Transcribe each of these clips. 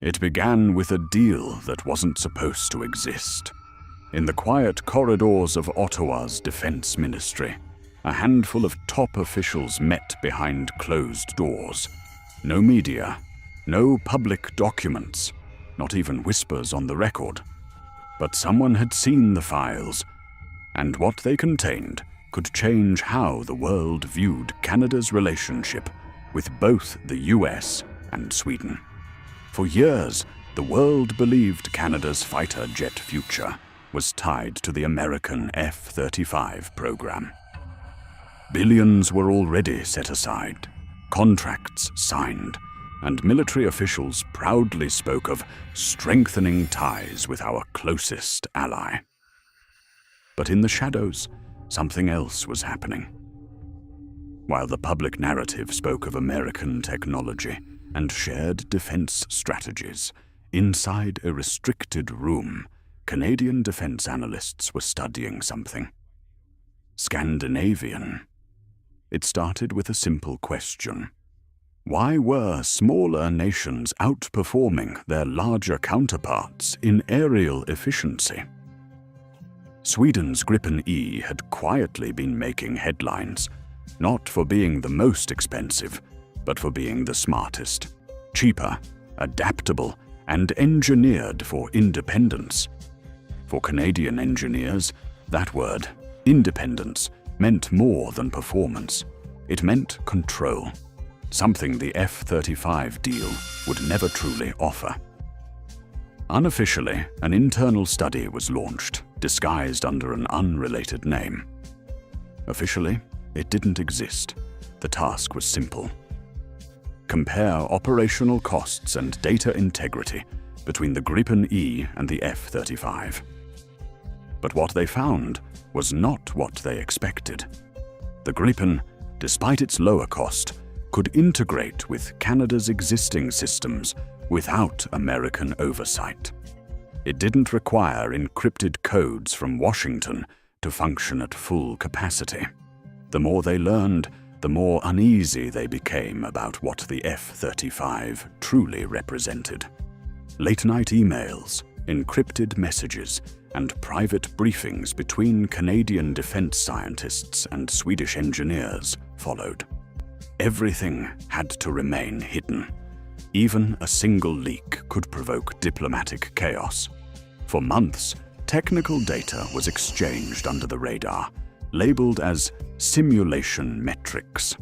It began with a deal that wasn't supposed to exist. In the quiet corridors of Ottawa's Defense Ministry, a handful of top officials met behind closed doors. No media, no public documents, not even whispers on the record. But someone had seen the files, and what they contained could change how the world viewed Canada's relationship with both the US and Sweden. For years, the world believed Canada's fighter jet future was tied to the American F-35 program. Billions were already set aside, contracts signed, and military officials proudly spoke of strengthening ties with our closest ally. But in the shadows, something else was happening. While the public narrative spoke of American technology and shared defense strategies, inside a restricted room, Canadian defense analysts were studying something. Scandinavian. It started with a simple question. Why were smaller nations outperforming their larger counterparts in aerial efficiency? Sweden's Gripen E had quietly been making headlines, not for being the most expensive, but for being the smartest, cheaper, adaptable, and engineered for independence. For Canadian engineers, that word, independence, meant more than performance. It meant control, something the F-35 deal would never truly offer. Unofficially, an internal study was launched, disguised under an unrelated name. Officially, it didn't exist. The task was simple. Compare operational costs and data integrity between the Gripen E and the F-35. But what they found was not what they expected. The Gripen, despite its lower cost, could integrate with Canada's existing systems without American oversight. It didn't require encrypted codes from Washington to function at full capacity. The more they learned, the more uneasy they became about what the F-35 truly represented. Late-night emails, encrypted messages, and private briefings between Canadian defense scientists and Swedish engineers followed. Everything had to remain hidden. Even a single leak could provoke diplomatic chaos. For months, technical data was exchanged under the radar, labeled as simulation metrics.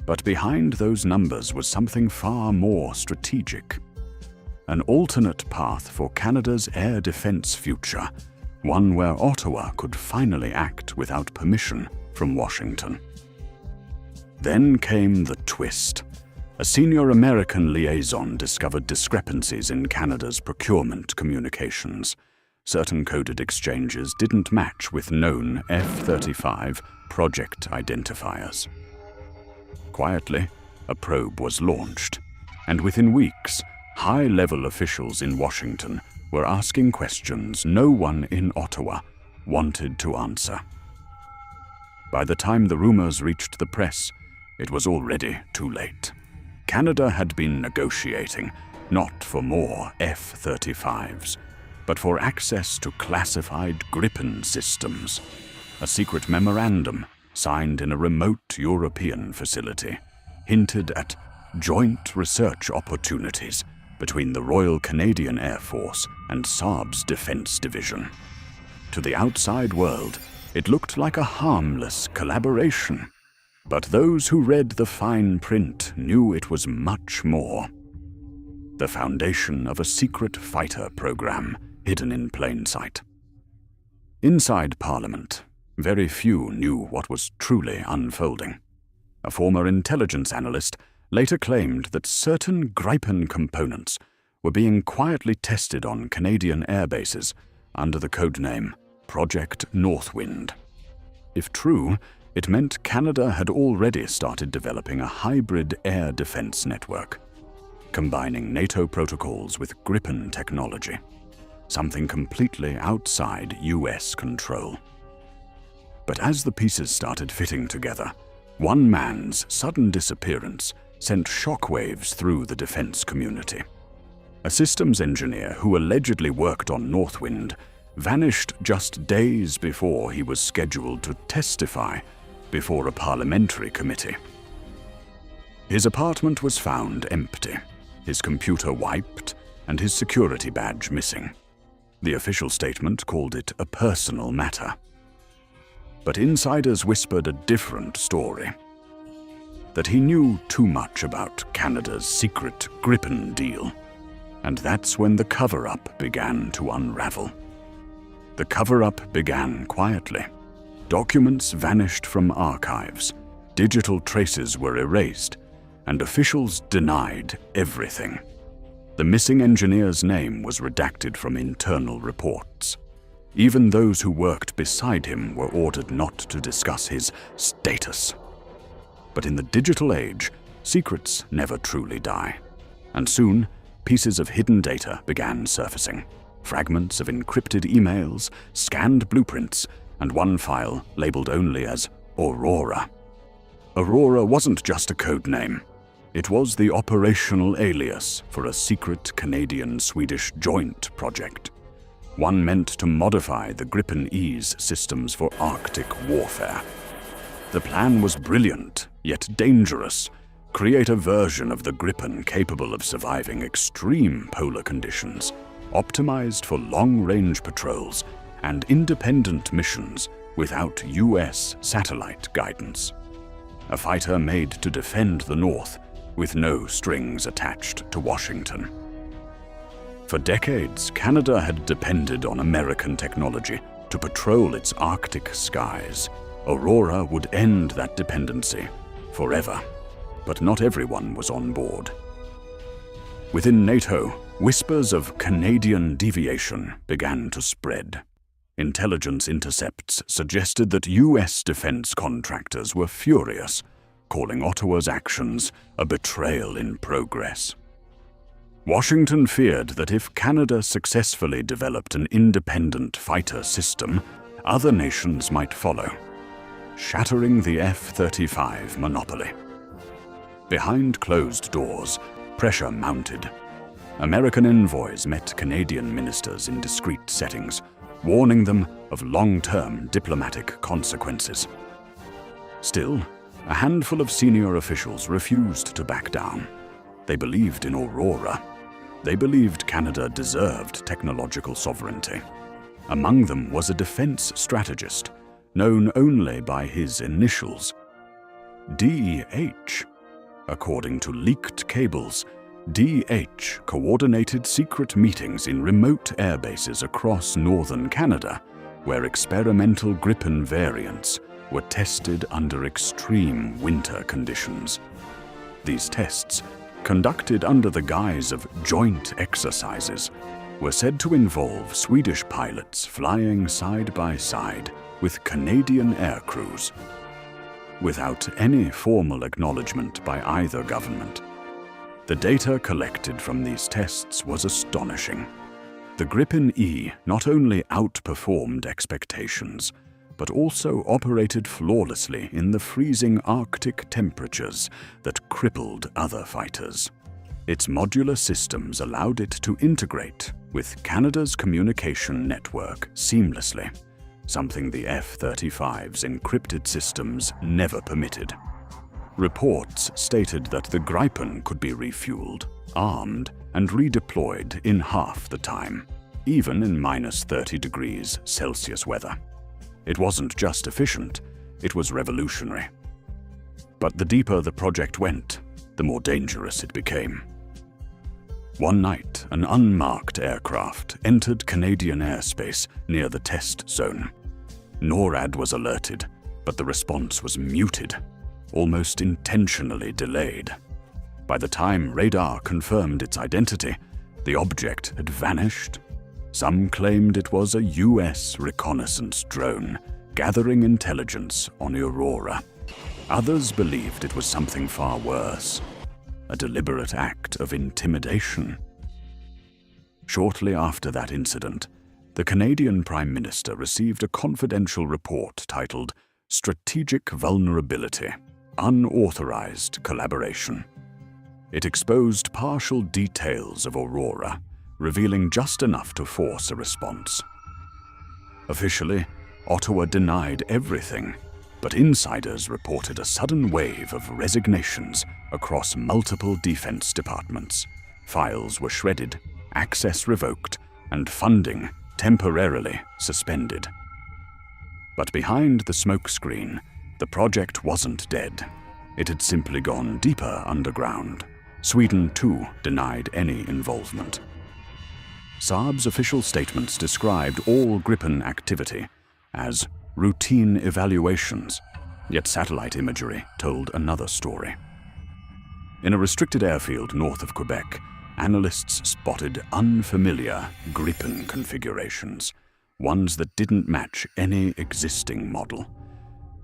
But behind those numbers was something far more strategic. An alternate path for Canada's air defense future, one where Ottawa could finally act without permission from Washington. Then came the twist. A senior American liaison discovered discrepancies in Canada's procurement communications. Certain coded exchanges didn't match with known F-35 project identifiers. Quietly, a probe was launched, and within weeks, high-level officials in Washington were asking questions no one in Ottawa wanted to answer. By the time the rumors reached the press, it was already too late. Canada had been negotiating, not for more F-35s, but for access to classified Gripen systems. A secret memorandum, signed in a remote European facility, hinted at joint research opportunities between the Royal Canadian Air Force and Saab's Defense Division. To the outside world, it looked like a harmless collaboration. But those who read the fine print knew it was much more. The foundation of a secret fighter program hidden in plain sight. Inside Parliament, very few knew what was truly unfolding. A former intelligence analyst later claimed that certain Gripen components were being quietly tested on Canadian air bases under the codename Project Northwind. If true, it meant Canada had already started developing a hybrid air defense network, combining NATO protocols with Gripen technology, something completely outside US control. But as the pieces started fitting together, one man's sudden disappearance sent shockwaves through the defense community. A systems engineer who allegedly worked on Northwind vanished just days before he was scheduled to testify before a parliamentary committee. His apartment was found empty, his computer wiped, and his security badge missing. The official statement called it a personal matter. But insiders whispered a different story. That he knew too much about Canada's Secret Gripen Deal. And that's when the cover-up began to unravel. The cover-up began quietly. Documents vanished from archives, digital traces were erased, and officials denied everything. The missing engineer's name was redacted from internal reports. Even those who worked beside him were ordered not to discuss his status. But in the digital age, secrets never truly die. And soon, pieces of hidden data began surfacing. Fragments of encrypted emails, scanned blueprints, and one file labeled only as Aurora. Aurora wasn't just a code name. It was the operational alias for a secret Canadian-Swedish joint project. One meant to modify the Gripen E's systems for Arctic warfare. The plan was brilliant, yet dangerous. Create a version of the Gripen capable of surviving extreme polar conditions, optimized for long-range patrols and independent missions without US satellite guidance. A fighter made to defend the North, with no strings attached to Washington. For decades, Canada had depended on American technology to patrol its Arctic skies. Aurora would end that dependency forever, but not everyone was on board. Within NATO, whispers of Canadian deviation began to spread. Intelligence intercepts suggested that US defense contractors were furious, calling Ottawa's actions a betrayal in progress. Washington feared that if Canada successfully developed an independent fighter system, other nations might follow, shattering the F-35 monopoly. Behind closed doors, pressure mounted. American envoys met Canadian ministers in discreet settings, warning them of long-term diplomatic consequences. Still, a handful of senior officials refused to back down. They believed in Aurora. They believed Canada deserved technological sovereignty. Among them was a defense strategist, known only by his initials, DH. According to leaked cables, DH coordinated secret meetings in remote air bases across northern Canada, where experimental Gripen variants were tested under extreme winter conditions. These tests, conducted under the guise of joint exercises, were said to involve Swedish pilots flying side by side with Canadian air crews, without any formal acknowledgement by either government. The data collected from these tests was astonishing. The Gripen E not only outperformed expectations, but also operated flawlessly in the freezing Arctic temperatures that crippled other fighters. Its modular systems allowed it to integrate with Canada's communication network seamlessly, something the F-35's encrypted systems never permitted. Reports stated that the Gripen could be refueled, armed, and redeployed in half the time, even in -30 degrees Celsius weather. It wasn't just efficient, it was revolutionary. But the deeper the project went, the more dangerous it became. One night, an unmarked aircraft entered Canadian airspace near the test zone. NORAD was alerted, but the response was muted, almost intentionally delayed. By the time radar confirmed its identity, the object had vanished. Some claimed it was a US reconnaissance drone, gathering intelligence on Aurora. Others believed it was something far worse, a deliberate act of intimidation. Shortly after that incident, the Canadian Prime Minister received a confidential report titled Strategic Vulnerability, Unauthorized Collaboration. It exposed partial details of Aurora, revealing just enough to force a response. Officially, Ottawa denied everything, but insiders reported a sudden wave of resignations across multiple defense departments. Files were shredded, access revoked, and funding temporarily suspended. But behind the smokescreen, the project wasn't dead. It had simply gone deeper underground. Sweden, too, denied any involvement. Saab's official statements described all Gripen activity as routine evaluations, yet satellite imagery told another story. In a restricted airfield north of Quebec, analysts spotted unfamiliar Gripen configurations, ones that didn't match any existing model.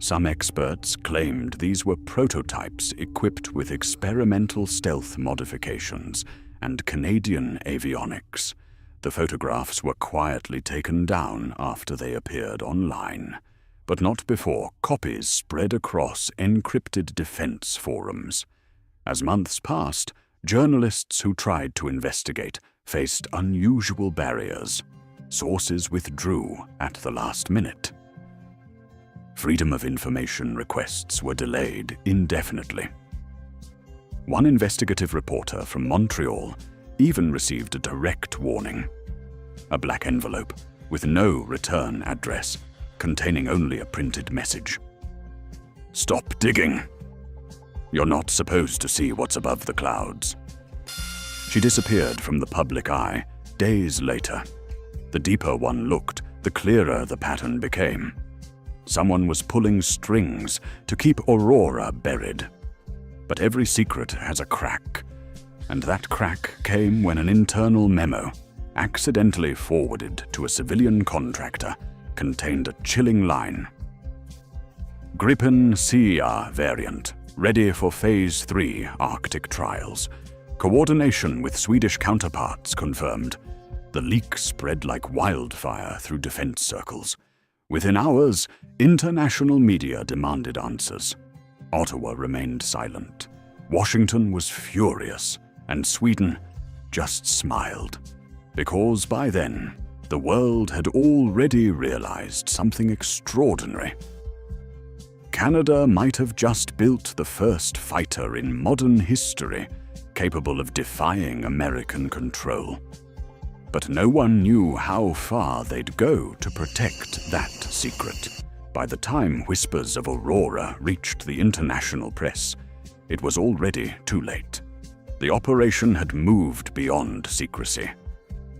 Some experts claimed these were prototypes equipped with experimental stealth modifications and Canadian avionics. The photographs were quietly taken down after they appeared online, but not before copies spread across encrypted defense forums. As months passed, journalists who tried to investigate faced unusual barriers. Sources withdrew at the last minute. Freedom of information requests were delayed indefinitely. One investigative reporter from Montreal even received a direct warning. A black envelope with no return address, containing only a printed message. "Stop digging. You're not supposed to see what's above the clouds." She disappeared from the public eye days later. The deeper one looked, the clearer the pattern became. Someone was pulling strings to keep Aurora buried. But every secret has a crack, and that crack came when an internal memo, accidentally forwarded to a civilian contractor, contained a chilling line. Gripen CER variant, ready for Phase 3 Arctic trials. Coordination with Swedish counterparts confirmed. The leak spread like wildfire through defense circles. Within hours, international media demanded answers. Ottawa remained silent. Washington was furious, and Sweden just smiled. Because by then, the world had already realized something extraordinary. Canada might have just built the first fighter in modern history capable of defying American control. But no one knew how far they'd go to protect that secret. By the time whispers of Aurora reached the international press, it was already too late. The operation had moved beyond secrecy.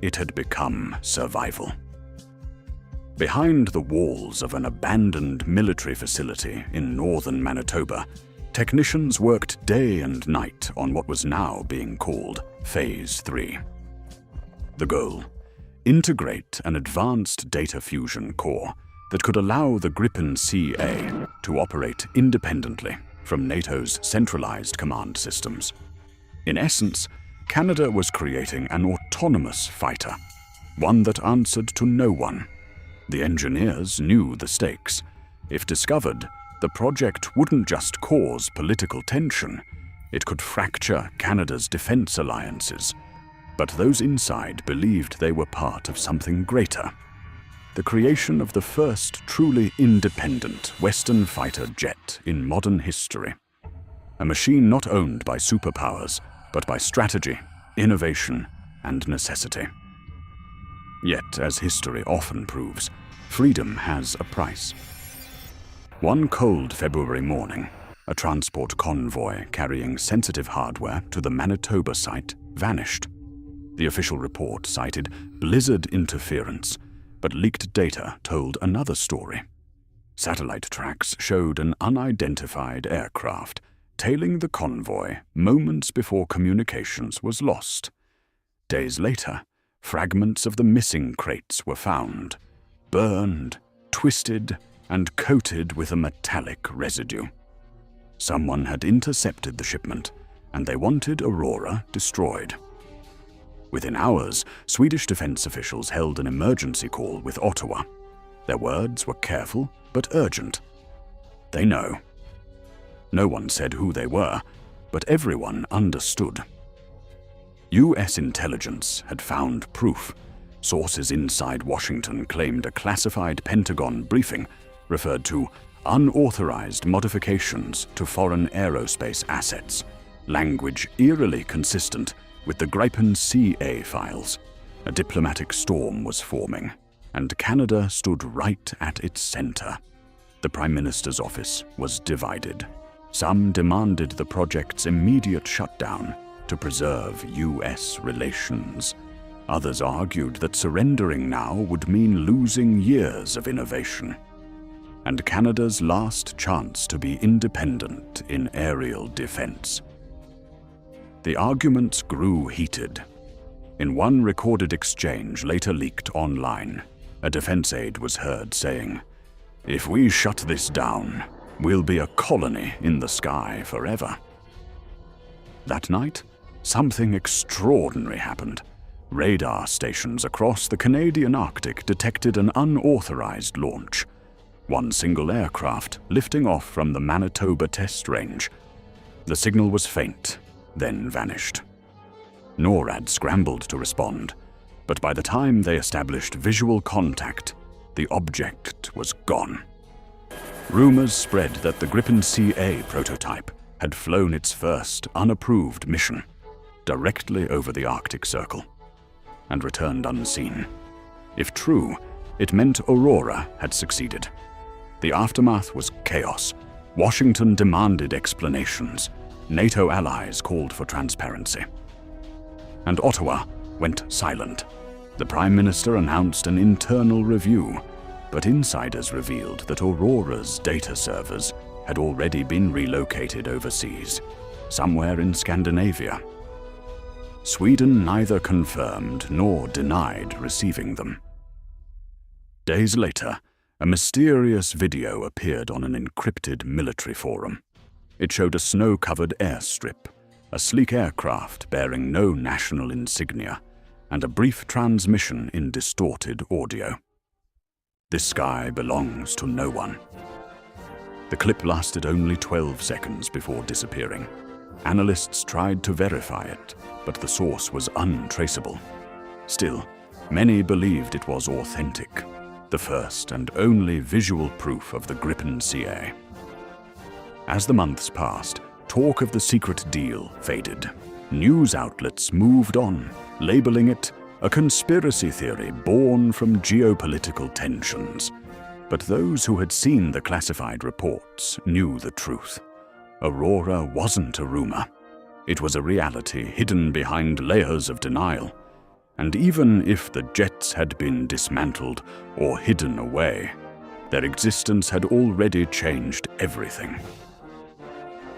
It had become survival. Behind the walls of an abandoned military facility in northern Manitoba, technicians worked day and night on what was now being called Phase 3. The goal: integrate an advanced data fusion core that could allow the Gripen CA to operate independently from NATO's centralized command systems. In essence, Canada was creating an autonomous fighter, one that answered to no one. The engineers knew the stakes. If discovered, the project wouldn't just cause political tension, it could fracture Canada's defense alliances. But those inside believed they were part of something greater: the creation of the first truly independent Western fighter jet in modern history. A machine not owned by superpowers, but by strategy, innovation, and necessity. Yet, as history often proves, freedom has a price. One cold February morning, a transport convoy carrying sensitive hardware to the Manitoba site vanished. The official report cited blizzard interference, but leaked data told another story. Satellite tracks showed an unidentified aircraft tailing the convoy moments before communications was lost. Days later, fragments of the missing crates were found, burned, twisted, and coated with a metallic residue. Someone had intercepted the shipment, and they wanted Aurora destroyed. Within hours, Swedish defense officials held an emergency call with Ottawa. Their words were careful but urgent. They know. No one said who they were, but everyone understood. U.S. intelligence had found proof. Sources inside Washington claimed a classified Pentagon briefing referred to unauthorized modifications to foreign aerospace assets, language eerily consistent with the Gripen CA files. A diplomatic storm was forming, and Canada stood right at its center. The Prime Minister's office was divided. Some demanded the project's immediate shutdown to preserve U.S. relations. Others argued that surrendering now would mean losing years of innovation, and Canada's last chance to be independent in aerial defense. The arguments grew heated. In one recorded exchange later leaked online, a defense aide was heard saying, "If we shut this down, we'll be a colony in the sky forever." That night, something extraordinary happened. Radar stations across the Canadian Arctic detected an unauthorized launch. One single aircraft lifting off from the Manitoba test range. The signal was faint, then vanished. NORAD scrambled to respond, but by the time they established visual contact, the object was gone. Rumors spread that the Gripen CA prototype had flown its first unapproved mission directly over the Arctic Circle and returned unseen. If true, it meant Aurora had succeeded. The aftermath was chaos. Washington demanded explanations. NATO allies called for transparency. And Ottawa went silent. The Prime Minister announced an internal review, but insiders revealed that Aurora's data servers had already been relocated overseas, somewhere in Scandinavia. Sweden neither confirmed nor denied receiving them. Days later, a mysterious video appeared on an encrypted military forum. It showed a snow-covered airstrip, a sleek aircraft bearing no national insignia, and a brief transmission in distorted audio. "This sky belongs to no one." The clip lasted only 12 seconds before disappearing. Analysts tried to verify it, but the source was untraceable. Still, many believed it was authentic, the first and only visual proof of the Gripen CA. As the months passed, talk of the secret deal faded. News outlets moved on, labeling it a conspiracy theory born from geopolitical tensions. But those who had seen the classified reports knew the truth. Aurora wasn't a rumor. It was a reality hidden behind layers of denial. And even if the jets had been dismantled or hidden away, their existence had already changed everything.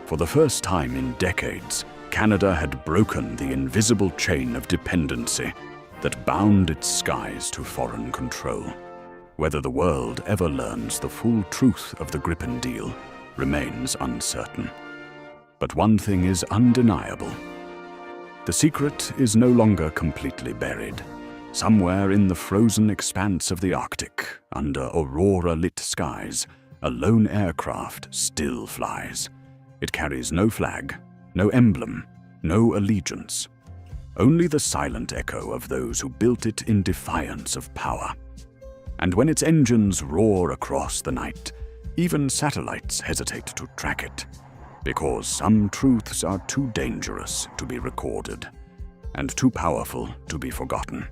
For the first time in decades, Canada had broken the invisible chain of dependency that bound its skies to foreign control. Whether the world ever learns the full truth of the Gripen deal remains uncertain. But one thing is undeniable. The secret is no longer completely buried. Somewhere in the frozen expanse of the Arctic, under aurora-lit skies, a lone aircraft still flies. It carries no flag, no emblem, no allegiance. Only the silent echo of those who built it in defiance of power. And when its engines roar across the night, even satellites hesitate to track it, because some truths are too dangerous to be recorded, and too powerful to be forgotten.